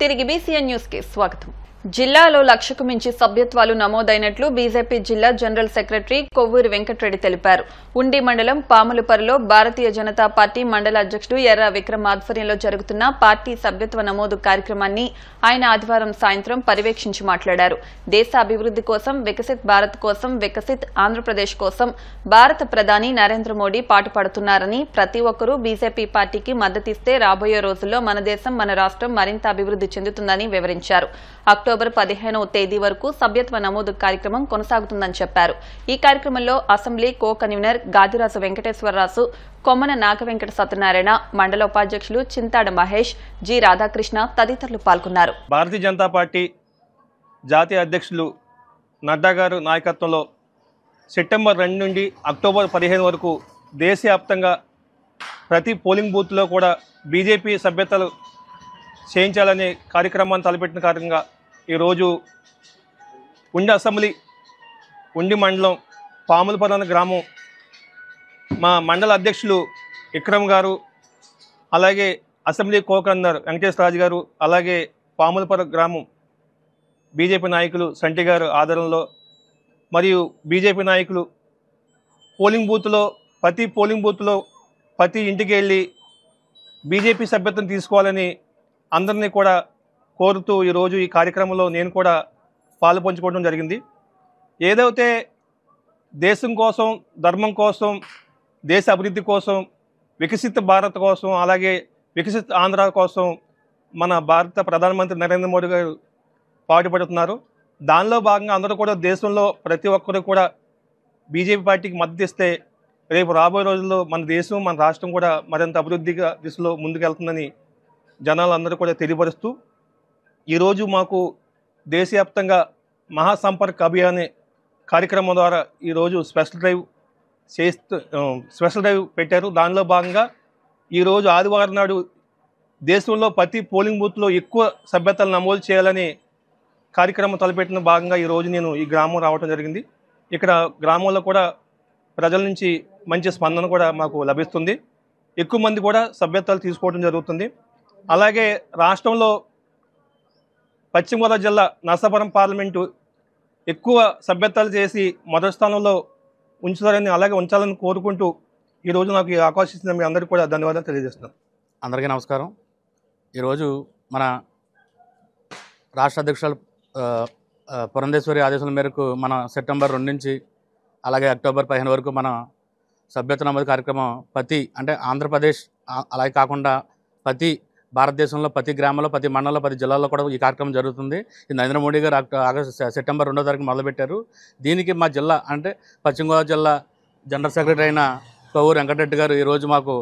తిరిగి BCN news కి స్వాగతం. జిల్లాలో లక్షకు మించి సభ్యత్వాలు నమోదైనట్లు బీజేపీ జిల్లా జనరల్ సెక్రటరీ కొవ్వూరి వెంకటరెడ్డి తెలిపారు. ఉండి మండలం పాములపర్రులో భారతీయ జనతా పార్టీ మండల అధ్యక్షుడు ఎర్ర విక్రమ్ ఆధ్వర్యంలో జరుగుతున్న పార్టీ సభ్యత్వ నమోదు కార్యక్రమాన్ని ఆయన ఆదివారం సాయంత్రం పర్యవేక్షించి మాట్లాడారు. దేశ అభివృద్ధి కోసం, వికసిత్ భారత్ కోసం, వికసిత్ ఆంధ్రప్రదేశ్ కోసం భారత ప్రధాని నరేంద్ర మోడీ పాటుపడుతున్నారని, ప్రతి ఒక్కరూ బీజేపీ పార్టీకి మద్దతిస్తే రాబోయే రోజుల్లో మన దేశం, మన రాష్ట్రం మరింత అభివృద్ధి చెందుతుందని వివరించారు. అక్టోబర్ 15వ తేదీ వరకు సభ్యత్వ నమోదు కార్యక్రమం కొనసాగుతుందని చెప్పారు. ఈ కార్యక్రమంలో assembly co convener Gadiraju Venkateswararao, Kommana Nagavenkata Satyanarayana, మండల ఉపాధ్యక్షులు చింతాడ మహేష్, జి రాధాకృష్ణ తదితరులు పాల్గొన్నారు. భారతీయ జనతా పార్టీ జాతీయ అధ్యక్షులు నడ్డా గారు నాయకత్వంలో సెప్టెంబర్ 2 నుండి అక్టోబర్ 15 వరకు దేశవ్యాప్తంగా ప్రతి పోలింగ్ బూత్లో కూడా బీజేపీ సభ్యతలు చేయించాలనే కార్యక్రమాన్ని తలపెట్టిన కారణంగా ఈరోజు ఉండి అసెంబ్లీ, ఉండి మండలం, పాములపర్రు గ్రామం మా మండల అధ్యక్షులు విక్రమ్ గారు, అలాగే అసెంబ్లీ కో కన్వీనర్ వెంకటేశ్వరరాజు గారు, అలాగే పాములపర్రు గ్రామం బీజేపీ నాయకులు సంటి గారు ఆధ్వర్యంలో మరియు బీజేపీ నాయకులు ప్రతి పోలింగ్ బూత్లో ప్రతి ఇంటికి వెళ్ళి బీజేపీ సభ్యత్వం తీసుకోవాలని అందరినీ కూడా కోరుతూ ఈరోజు ఈ కార్యక్రమంలో నేను కూడా పాలు పంచుకోవడం జరిగింది. ఏదైతే దేశం కోసం, ధర్మం కోసం, దేశ అభివృద్ధి కోసం, వికసిత భారత్ కోసం, అలాగే వికసిత ఆంధ్ర కోసం మన భారత ప్రధానమంత్రి నరేంద్ర మోడీ గారు పాటుపడుతున్నారు. దానిలో భాగంగా అందరూ కూడా దేశంలో ప్రతి ఒక్కరు కూడా బీజేపీ పార్టీకి మద్దతు ఇస్తే రేపు రాబోయే రోజుల్లో మన దేశం, మన రాష్ట్రం కూడా మరింత అభివృద్ధిగా దిశలో ముందుకెళ్తుందని జనాలందరూ కూడా తెలియపరుస్తూ ఈరోజు మాకు దేశవ్యాప్తంగా మహాసంపర్క్ అభియాన్ కార్యక్రమం ద్వారా ఈరోజు స్పెషల్ డ్రైవ్ పెట్టారు. దానిలో భాగంగా ఈరోజు ఆదివారం నాడు దేశంలో ప్రతి పోలింగ్ బూత్లో ఎక్కువ సభ్యతలు నమోదు చేయాలని కార్యక్రమం తలపెట్టిన భాగంగా ఈరోజు నేను ఈ గ్రామం రావడం జరిగింది. ఇక్కడ గ్రామంలో కూడా ప్రజల నుంచి మంచి స్పందన కూడా మాకు లభిస్తుంది. ఎక్కువ మంది కూడా సభ్యత్వాలు తీసుకోవడం జరుగుతుంది. అలాగే రాష్ట్రంలో పశ్చిమ గోదావరి జిల్లా నరసాపురం పార్లమెంటు ఎక్కువ సభ్యత్వాలు చేసి మొదటి స్థానంలో ఉంచుతారని, అలాగే ఉంచాలని కోరుకుంటూ ఈరోజు నాకు ఈ అవకాశం ఇచ్చిన మీ అందరికీ కూడా ధన్యవాదాలు తెలియజేస్తున్నాను. అందరికీ నమస్కారం. ఈరోజు మన రాష్ట్ర అధ్యక్షులు పురంధేశ్వరి ఆదేశాల మేరకు మన సెప్టెంబర్ 2 నుంచి అలాగే అక్టోబర్ 15 వరకు మన సభ్యత్వ నమోదు కార్యక్రమం అంటే ఆంధ్రప్రదేశ్ అలాగే కాకుండా ప్రతి భారతదేశంలో ప్రతి గ్రామంలో, ప్రతి మండలంలో, ప్రతి జిల్లాలో కూడా ఈ కార్యక్రమం జరుగుతుంది. ఇది నరేంద్ర మోడీ గారు సెప్టెంబర్ 2వ తారీఖు మొదలుపెట్టారు. దీనికి మా జిల్లా అంటే పశ్చిమ గోదావరి జిల్లా జనరల్ సెక్రటరీ అయిన కొవ్వూరి వెంకటరెడ్డి గారు ఈరోజు మాకు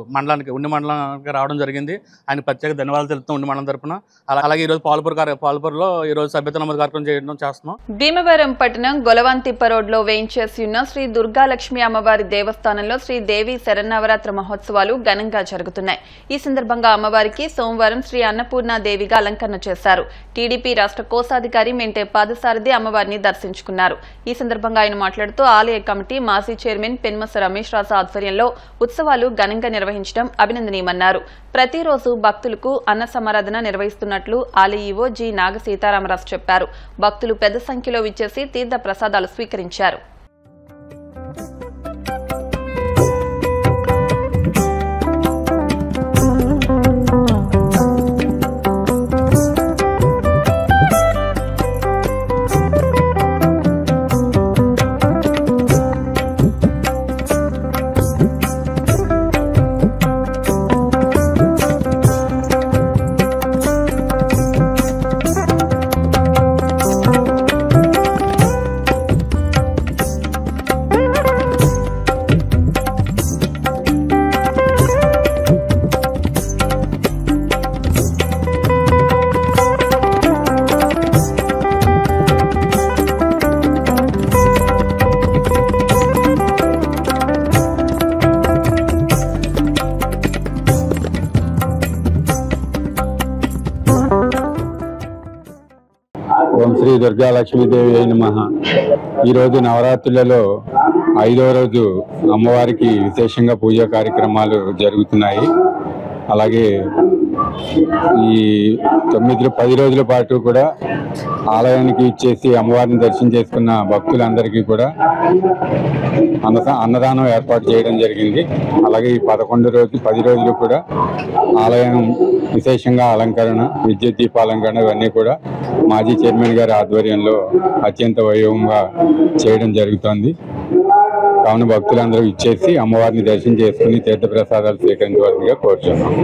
ఉండి మండలానికి రావడం జరిగింది. ఆయన ప్రత్యేక ధన్యవాదాలు తెలుపుతాం ఉండి మండలం తరఫున. అలాగే ఈరోజు పాలపూర్లో ఈరోజు సభ్యత్వ నమోదు కార్యక్రమం చేస్తున్నాం. భీమవరం పట్టణం గొలవంతిప్ప రోడ్లో వేయించేసి ఉన్న శ్రీ దుర్గాలక్ష్మి అమ్మవారి దేవస్థానంలో శ్రీ దేవి శరన్నవరాత్రి మహోత్సవాలు ఘనంగా జరుగుతున్నాయి. ఈ సందర్భంగా అమ్మవారికి సోమవారం శ్రీ అన్నపూర్ణాదేవిగా అలంకరణ చేశారు. టీడీపీ రాష్ట్ర కోశాధికారి మెంటే పాదసారథి అమ్మవారిని దర్శించుకున్నారు. ఈ సందర్భంగా ఆయన మాట్లాడుతూ ఆలయ కమిటీ మాజీ చైర్మన్ పెన్మస రమేష్ రాజు ఆధ్వర్యంలో ఉత్సవాలు ఘనంగా నిర్వహించడం అభినందనీయమన్నారు. ప్రతిరోజు భక్తులకు అన్న సమారాధన నిర్వహిస్తున్నట్లు ఆలయ ఈవో జి నాగ సీతారామరాజు చెప్పారు. భక్తులు పెద్ద సంఖ్యలో విచ్చేసి తీర్థ ప్రసాదాలు స్వీకరించారు. ఓం శ్రీ దుర్గాలక్ష్మీదేవి నమః. ఈరోజు నవరాత్రులలో 5వ రోజు అమ్మవారికి విశేషంగా పూజా కార్యక్రమాలు జరుగుతున్నాయి. అలాగే ఈ 10 రోజుల పాటు కూడా ఆలయానికి ఇచ్చేసి అమ్మవారిని దర్శనం చేసుకున్న భక్తులందరికీ కూడా అన్నదానం ఏర్పాటు చేయడం జరిగింది. అలాగే ఈ 10 రోజులు కూడా ఆలయం విశేషంగా అలంకరణ, విద్యుత్ దీపాలంకరణ ఇవన్నీ కూడా మాజీ చైర్మన్ గారి ఆధ్వర్యంలో అత్యంత వైభవంగా చేయడం జరుగుతోంది. కావున భక్తులందరూ ఇచ్చేసి అమ్మవారిని దర్శనం చేసుకుని తీర్థప్రసాదాలు స్వీకరించవలసిందిగా కోరుచున్నాం.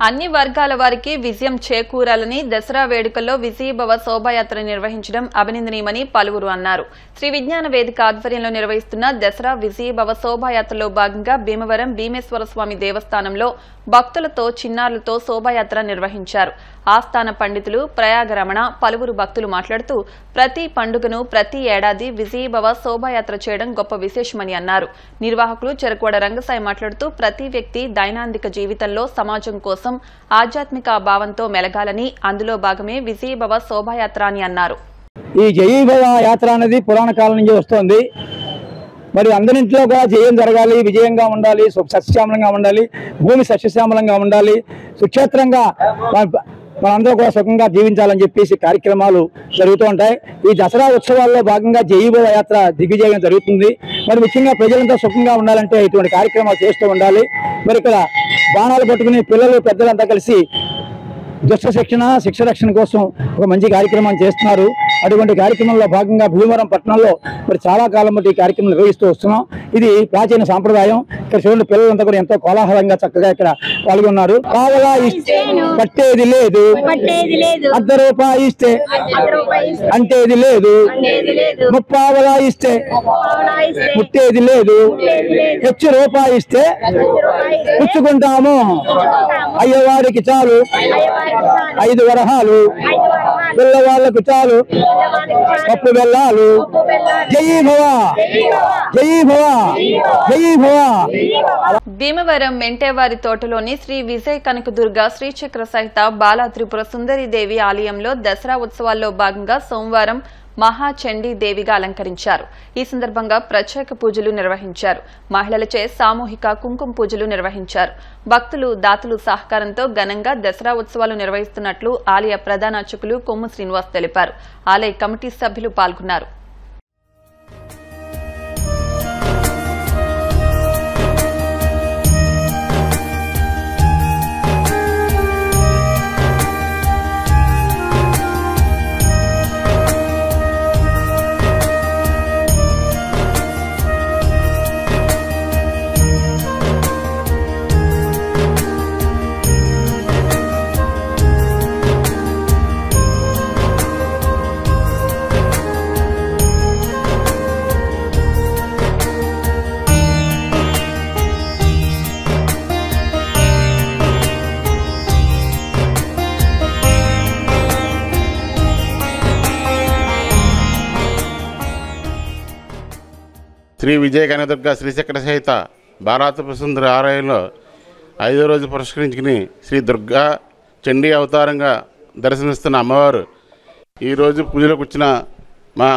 అన్ని వర్గాల వారికి విజయం చేకూరాలని దసరా వేడుకల్లో విజయభవ శోభాయాత్ర నిర్వహించడం అభినందనీయమని పలువురు అన్నారు. శ్రీ విజ్ఞాన వేదిక ఆధ్వర్యంలో నిర్వహిస్తున్న దసరా విజయభవ శోభాయాత్రలో భాగంగా భీమవరం భీమేశ్వర స్వామి దేవస్థానంలో భక్తులతో చిన్నారులతో శోభాయాత్ర నిర్వహించారు. ఆస్థాన పండితులు ప్రయాగరమణ పలువురు భక్తులు మాట్లాడుతూ ప్రతి పండుగను ప్రతి ఏడాది విజయభవ శోభాయాత్ర చేయడం గొప్ప విశేషమని అన్నారు. నిర్వాహకులు చెరకువాడ రంగసాయి మాట్లాడుతూ ప్రతి వ్యక్తి దైనందిక జీవితంలో సమాజం కోసం ఆధ్యాత్మిక భావంతో మెలగాలని, అందులో భాగమే విజయభవ శోభాయాత్ర అని అన్నారు. ఈ జయభవ యాత్ర అనేది పురాణ కాలం నుంచి వస్తుంది. మరి అందరింట్లో కూడా జయం జరగాలి, విజయంగా ఉండాలి, సస్యశ్యామలంగా ఉండాలి, భూమి సస్యశ్యామలంగా ఉండాలి, సుక్షేత్రంగా మనందరూ కూడా సుఖంగా జీవించాలని చెప్పేసి కార్యక్రమాలు జరుగుతూ ఉంటాయి. ఈ దసరా ఉత్సవాల్లో భాగంగా జయభవ యాత్ర దిగ్విజయం జరుగుతుంది. మరి ముఖ్యంగా ప్రజలంతా సుఖంగా ఉండాలంటే ఇటువంటి కార్యక్రమాలు చేస్తూ ఉండాలి. మరి ఇక్కడ బాణాలు పట్టుకుని పిల్లలు పెద్దలంతా కలిసి దుష్ట శిక్ష రక్షణ కోసం ఒక మంచి కార్యక్రమాన్ని చేస్తున్నారు. అటువంటి కార్యక్రమంలో భాగంగా భీమవరం పట్టణంలో మరి చాలా కాలం బట్టి ఈ కార్యక్రమం నిర్వహిస్తూ వస్తున్నాం. ఇది ప్రాచీన సాంప్రదాయం. ఇక్కడ చూడండి, పిల్లలంతా కూడా ఎంతో కోలాహలంగా చక్కగా ఇక్కడ పాల్గొన్నారు. పావలా ఇస్తే పట్టేది లేదు, అర్ధ రూపాయి ఇస్తే అంటేది లేదు, ముప్పావలా ఇస్తే ముట్టేది లేదు, హెచ్చు రూపాయి ఇస్తే పుచ్చుకుంటాము, అయ్యవారికి చాలు 5 వరహాలు, పిల్లవాళ్లకు చాలు పప్పు బెల్లాలు. జై భవ, జై భవ, జై భవ. భీమవరం మెంటేవారి తోటలోని శ్రీ విజయ కనకదుర్గ శ్రీచక్ర సహిత బాలా త్రిపుర సుందరీదేవి ఆలయంలో దసరా ఉత్సవాల్లో భాగంగా సోమవారం మహాచండీదేవిగా అలంకరించారు. ఈ సందర్భంగా ప్రత్యేక పూజలు నిర్వహించారు. మహిళలచే సామూహిక కుంకుమ పూజలు నిర్వహించారు. భక్తులు దాతలు సహకారంతో ఘనంగా దసరా ఉత్సవాలు నిర్వహిస్తున్నట్లు ఆలయ ప్రధాన అర్చకులు కొమ్ము శ్రీనివాస్ తెలిపారు. ఆలయ కమిటీ సభ్యులు పాల్గొన్నారు. శ్రీ విజయ కనకదుర్గ శ్రీచక్ర సహిత బాలాత్రిపుర సుందరి ఆలయంలో 5వ రోజు పురస్కరించుకుని శ్రీ దుర్గా చండీ అవతారంగా దర్శనమిస్తున్న అమ్మవారు ఈరోజు పూజలోకి వచ్చిన మా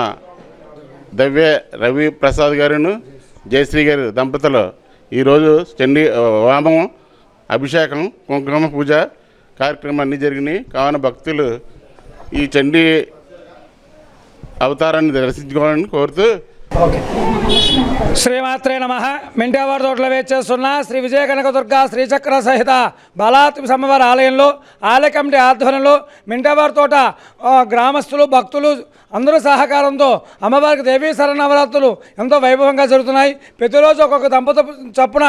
దవ్య రవి ప్రసాద్ గారును జయశ్రీ గారు దంపతులు ఈరోజు చండీ వామం, అభిషేకం, కుంకుమ పూజ కార్యక్రమం అన్నీ జరిగినాయి. కావున భక్తులు ఈ చండీ అవతారాన్ని దర్శించుకోవాలని కోరుతూ శ్రీమాత్రే నమః. మెంటేవారి తోటలో వేచేస్తున్న శ్రీ విజయ కనకదుర్గ శ్రీచక్ర సహిత బాలాత్రిపుర అమ్మవారి ఆలయంలో ఆలయ కమిటీ ఆధ్వర్యంలో మెంటేవారి తోట గ్రామస్తులు భక్తులు అందరూ సహకారంతో అమ్మవారికి దేవీ శరన్నవరాత్రులు ఎంతో వైభవంగా జరుగుతున్నాయి. ప్రతిరోజు ఒక్కొక్క దంపతుల చప్పున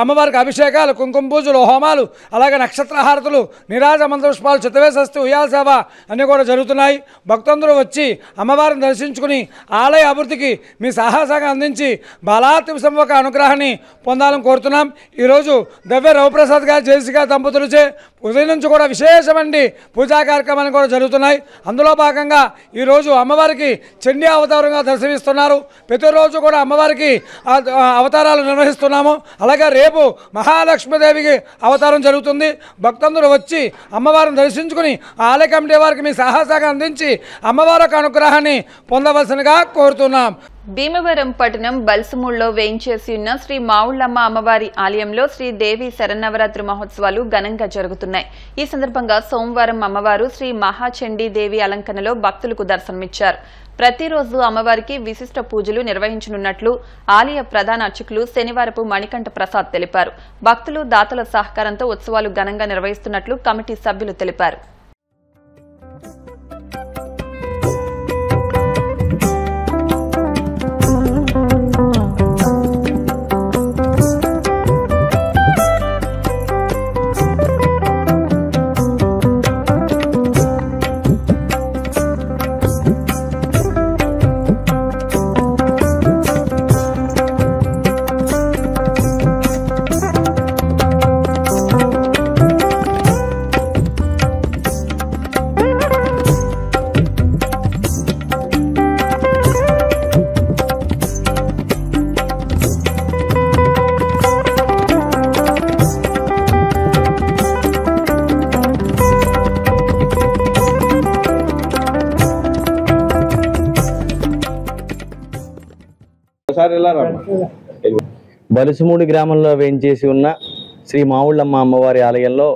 అమ్మవారికి అభిషేకాలు, కుంకుమ పూజలు, హోమాలు, అలాగే నక్షత్ర హారతులు, నిరాజ మంత్రపుష్పాలు, చిత్తవేశస్తి, ఉయ్యాల సేవ అన్నీ కూడా జరుగుతున్నాయి. భక్తులందరూ వచ్చి అమ్మవారిని దర్శించుకుని ఆలయ అభివృద్ధికి మీ సాహసంగా అందించి బాలాత్రిపుర యొక్క అనుగ్రహాన్ని పొందాలని కోరుతున్నాం. ఈరోజు దవ్య రవిప్రసాద్ గారు జయశ్రీ గారి దంపతులచే ఉదయం నుంచి కూడా విశేషమైన పూజా కార్యక్రమాలు కూడా జరుగుతున్నాయి. అందులో భాగంగా ఈరోజు అమ్మవారికి చండీ అవతారంగా దర్శనమిస్తున్నారు. ప్రతిరోజు కూడా అమ్మవారికి అవతారాలు నిర్వహిస్తున్నాము. అలాగే రేపు మహాలక్ష్మీదేవికి అవతారం జరుగుతుంది. భక్తులందరూ వచ్చి అమ్మవారిని దర్శించుకుని ఆలయ కమిటీ వారికి మీ సాహసంగా అందించి అమ్మవారి యొక్క అనుగ్రహాన్ని పొందవలసినగా కోరుతున్నాం. భీమవరం పట్టణం బల్సుమూళ్లో వేయించేసి ఉన్న శ్రీ మావుళ్లమ్మ అమ్మవారి ఆలయంలో శ్రీ దేవి శరన్నవరాత్రి మహోత్సవాలు ఘనంగా జరుగుతున్నాయి. ఈ సందర్భంగా సోమవారం అమ్మవారు శ్రీ మహాచండీ దేవి అలంకరణలో భక్తులకు దర్శనమిచ్చారు. ప్రతిరోజు అమ్మవారికి విశిష్ట పూజలు నిర్వహించనున్నట్లు ఆలయ ప్రధాన అర్చకులు శనివారపు మణికంఠ ప్రసాద్ తెలిపారు. భక్తులు దాతల సహకారంతో ఉత్సవాలు ఘనంగా నిర్వహిస్తున్నట్లు కమిటీ సభ్యులు తెలిపారు. బలుసుమూడి గ్రామంలో వేయించేసి ఉన్న శ్రీ మావుళ్లమ్మ అమ్మవారి ఆలయంలో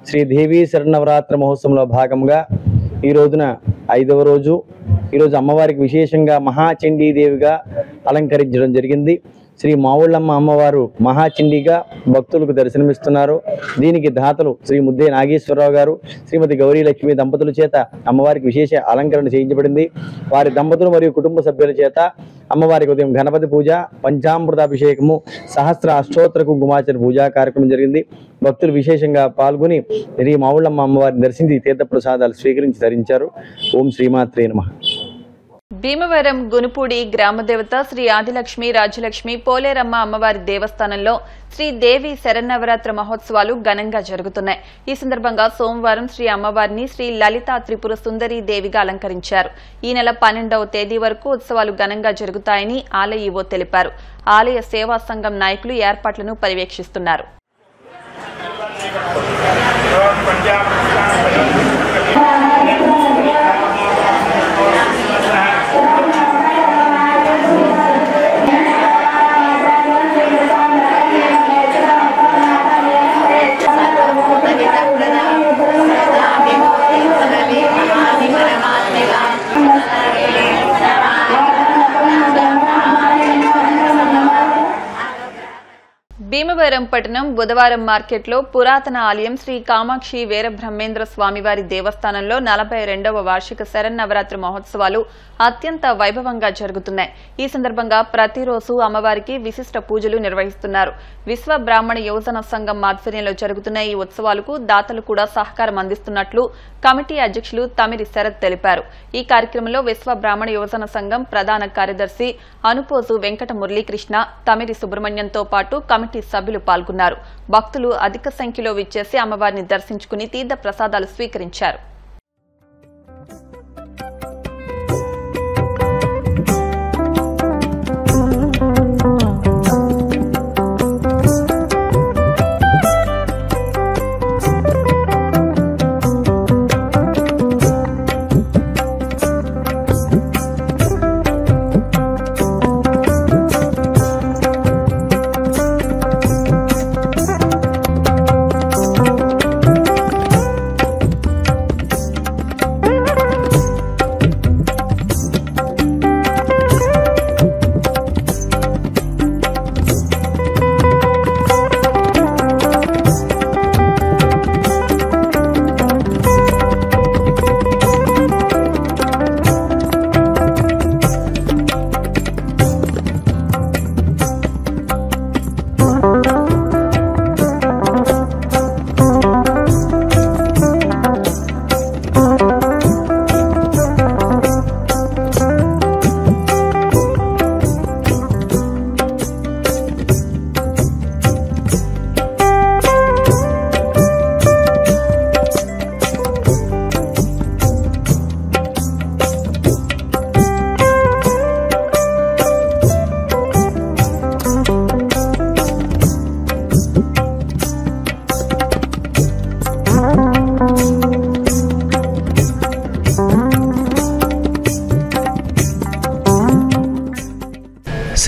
శ్రీ దేవి శరన్నవరాత్రి మహోత్సవంలో భాగంగా ఈ రోజున 5వ రోజు ఈరోజు అమ్మవారికి విశేషంగా మహాచండీదేవిగా అలంకరించడం జరిగింది. శ్రీ మావుళ్లమ్మ అమ్మవారు మహాచండీగా భక్తులకు దర్శనమిస్తున్నారు. దీనికి దాతలు శ్రీ ముద్దే నాగేశ్వరరావు గారు, శ్రీమతి గౌరీలక్ష్మి దంపతుల చేత అమ్మవారికి విశేష అలంకరణ చేయించబడింది. వారి దంపతులు మరియు కుటుంబ సభ్యుల చేత అమ్మవారికి ఉదయం గణపతి పూజ, పంచామృతాభిషేకము, సహస్ర అష్టోత్తర కుంకుమార్చన పూజా కార్యక్రమం జరిగింది. భక్తులు విశేషంగా పాల్గొని శ్రీ మావుళ్లమ్మ అమ్మవారిని దర్శించి తీర్థప్రసాదాలు స్వీకరించి ధరించారు. ఓం శ్రీమాత్రే నమః. భీమవరం గునుపూడి గ్రామదేవత శ్రీ ఆదిలక్ష్మి రాజలక్ష్మి పోలేరమ్మ అమ్మవారి దేవస్థానంలో శ్రీ దేవి శరన్నవరాత్రి మహోత్సవాలు ఘనంగా జరుగుతున్నాయి. ఈ సందర్భంగా సోమవారం శ్రీ అమ్మవారిని శ్రీ లలితా త్రిపుర సుందరీ దేవిగా అలంకరించారు. ఈ నెల 12వ తేదీ వరకు ఉత్సవాలు ఘనంగా జరుగుతాయని ఆలయ ఈవో తెలిపారు. ఆలయ సేవా సంఘం నాయకులు ఏర్పాట్లను పర్యవేక్షిస్తున్నారు. భీమవరం పట్టణం బుధవారం మార్కెట్లో పురాతన ఆలయం శ్రీ కామాక్షి వీరబ్రహ్మేంద్ర స్వామివారి దేవస్థానంలో 42వ వార్షిక శరన్నవరాత్రి మహోత్సవాలు అత్యంత వైభవంగా జరుగుతున్నాయి. ఈ సందర్భంగా ప్రతిరోజు అమ్మవారికి విశిష్ట పూజలు నిర్వహిస్తున్నారు. విశ్వ బ్రాహ్మణ యువజన సంఘం ఆధ్వర్యంలో జరుగుతున్న ఈ ఉత్సవాలకు దాతలు కూడా సహకారం అందిస్తున్నట్లు కమిటీ అధ్యక్షులు తమిరి శరత్ తెలిపారు. ఈ కార్యక్రమంలో విశ్వ బ్రాహ్మణ యువజన సంఘం ప్రధాన కార్యదర్శి అనుపోజు వెంకట మురళీకృష్ణ, తమిరి సుబ్రహ్మణ్యంతో పాటు కమిటీ సభ్యులు పాల్గొన్నారు. భక్తులు అధిక సంఖ్యలో విచ్చేసి అమ్మవారిని దర్శించుకుని తీర్థ ప్రసాదాలు స్వీకరించారు.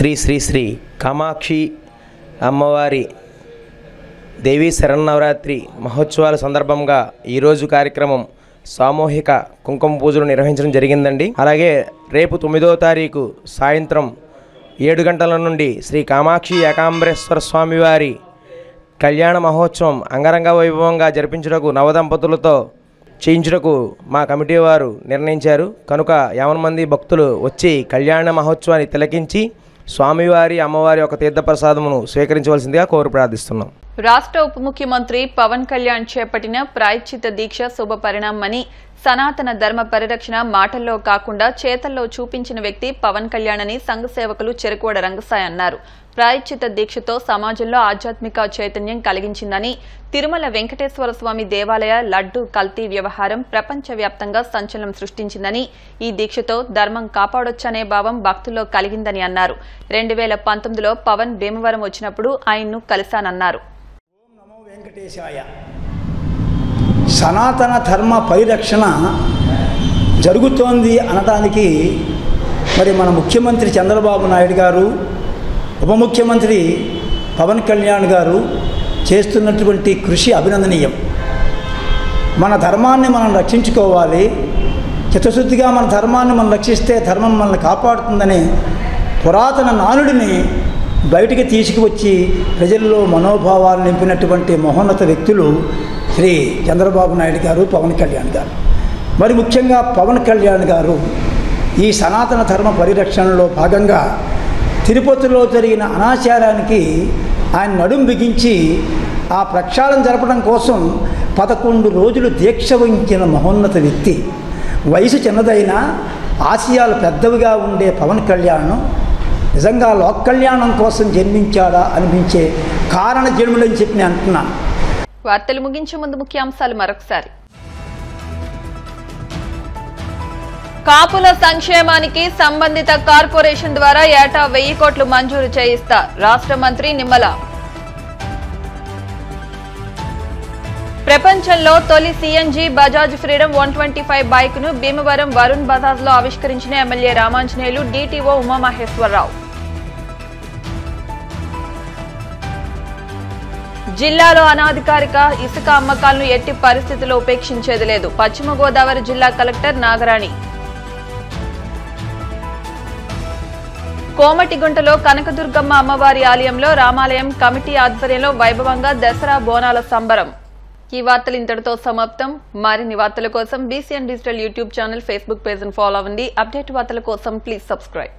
శ్రీ శ్రీ శ్రీ కామాక్షి అమ్మవారి దేవీ శరన్నవరాత్రి మహోత్సవాల సందర్భంగా ఈరోజు కార్యక్రమం సామూహిక కుంకుమ పూజలు నిర్వహించడం జరిగిందండి. అలాగే రేపు 9వ తారీఖు సాయంత్రం 7 గంటల నుండి శ్రీ కామాక్షి ఏకాంబరేశ్వర స్వామివారి కళ్యాణ మహోత్సవం అంగరంగ వైభవంగా జరిపించుటకు నవదంపతులతో చేయించుటకు మా కమిటీ వారు నిర్ణయించారు. కనుక 50 మంది భక్తులు వచ్చి కళ్యాణ మహోత్సవాన్ని తిలకించి స్వామివారి అమ్మవారి యొక్క తీర్థప్రసాదమును స్వీకరించవలసిందిగా కోరి ప్రార్థిస్తున్నాం. రాష్ట్ర ఉప ముఖ్యమంత్రి పవన్ కళ్యాణ్ చేపట్టిన ప్రాయశ్చిత్త దీక్ష శుభ పరిణామని సనాతన ధర్మ పరిరక్షణ మాటల్లో కాకుండా చేతల్లో చూపించిన వ్యక్తి పవన్ కళ్యాణ్ అని సంఘ సేవకులు చెరుకువాడ రంగసాయి అన్నారు. ప్రాయశ్చిత్త దీక్షతో సమాజంలో ఆధ్యాత్మిక చైతన్యం కలిగించిందని, తిరుమల వెంకటేశ్వర స్వామి దేవాలయ లడ్డు కల్తీ వ్యవహారం ప్రపంచవ్యాప్తంగా సంచలనం సృష్టించిందని, ఈ దీక్షతో ధర్మం కాపాడొచ్చనే భావం భక్తుల్లో కలిగిందని అన్నారు. 2019లో పవన్ భీమవరం వచ్చినప్పుడు ఆయన్ను కలిశానన్నారు. వెంకటేశాయ. సనాతన ధర్మ పరిరక్షణ జరుగుతోంది అనడానికి మరి మన ముఖ్యమంత్రి చంద్రబాబు నాయుడు గారు, ఉప ముఖ్యమంత్రి పవన్ కళ్యాణ్ గారు చేస్తున్నటువంటి కృషి అభినందనీయం. మన ధర్మాన్ని మనం రక్షించుకోవాలి, చిత్తశుద్ధిగా మన ధర్మాన్ని మనం రక్షిస్తే ధర్మం మనల్ని కాపాడుతుందనే పురాతన నానుడిని బయటికి తీసుకువచ్చి ప్రజల్లో మనోభావాలు నింపినటువంటి మహోన్నత వ్యక్తులు శ్రీ చంద్రబాబు నాయుడు గారు, పవన్ కళ్యాణ్ గారు. మరి ముఖ్యంగా పవన్ కళ్యాణ్ గారు ఈ సనాతన ధర్మ పరిరక్షణలో భాగంగా తిరుపతిలో జరిగిన అనాచారానికి ఆయన నడుం బిగించి ఆ ప్రక్షాళన జరపడం కోసం 11 రోజులు దీక్ష వహించిన మహోన్నత వ్యక్తి. వయసు చిన్నదైనా ఆశయాలు పెద్దవిగా ఉండే పవన్ కళ్యాణ్ నిజంగా లోక కళ్యాణం కోసం జన్మించాడా అనిపించే కారణ జన్ములని చెప్పి నేను అంటున్నాను. వార్తలు ముగించే ముందు ముఖ్యాంశాలు మరొకసారి. కాపుల సంక్షేమానికి సంబంధిత కార్పొరేషన్ ద్వారా ఏటా 1000 కోట్లు మంజూరు చేయిస్తా రాష్ట్ర మంత్రి నిమ్మల. ప్రపంచంలో తొలి సిఎన్జి బజాజ్ ఫ్రీడమ్ 125 బైక్ ను భీమవరం వరుణ్ బజాజ్ లో ఆవిష్కరించిన ఎమ్మెల్యే రామాంజనేయులు, డిటిఓ ఉమామహేశ్వరరావు. జిల్లాలో అనాధికారిక ఇసుక అమ్మకాలను ఎట్టి పరిస్థితుల్లో ఉపేక్షించేది లేదు. పశ్చిమ గోదావరి జిల్లా కలెక్టర్ నాగరాణి. కోమటిగుంటలో కనకదుర్గమ్మ అమ్మవారి ఆలయంలో రామాలయం కమిటీ ఆధ్వర్యంలో వైభవంగా దసరా బోనాల సంబరం. ఈ వార్తలు ఇంతటితో సమాప్తం. మరిన్ని వార్తల కోసం BCN digital YouTube channel, Facebook page ను ఫాలో అవ్వండి. అప్డేట్ వార్తల కోసం ప్లీజ్ సబ్స్క్రైబ్.